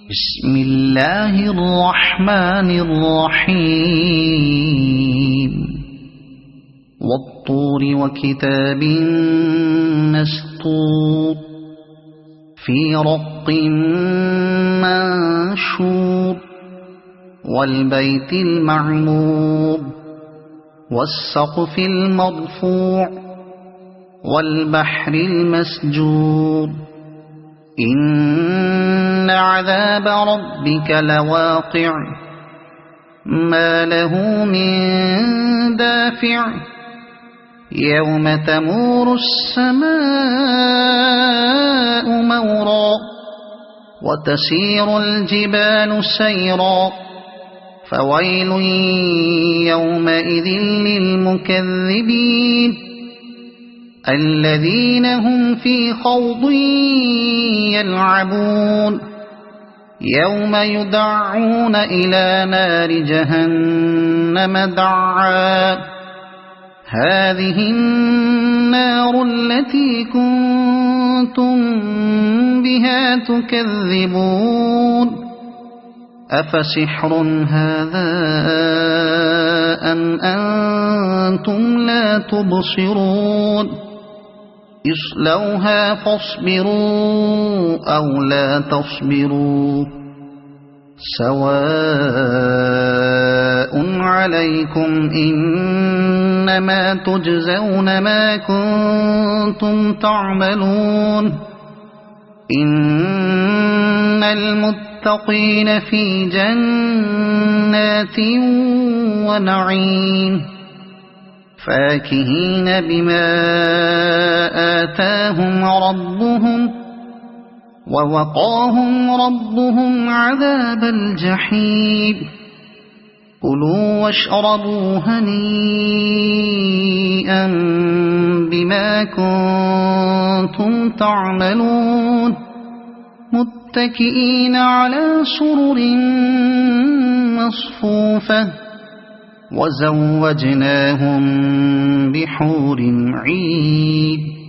بسم الله الرحمن الرحيم والطور وكتاب مسطور في رق منشور والبيت المعمور والسقف المرفوع والبحر المسجور إن عذاب ربك لواقع ما له من دافع يوم تمور السماء مورا وتسير الجبال سيرا فويل يومئذ للمكذبين الذين هم في خوض يلعبون يوم يدعون إلى نار جهنم دعا هذه النار التي كنتم بها تكذبون أفسحر هذا أم أنتم لا تبصرون اصلوها فاصبروا أو لا تصبروا سواء عليكم إنما تجزون ما كنتم تعملون إن المتقين في جنات ونعيم فاكهين بما آتاهم ربهم ووقاهم ربهم عذاب الجحيم كلوا واشربوا هنيئا بما كنتم تعملون متكئين على سرر مصفوفة وزوجناهم بحور عين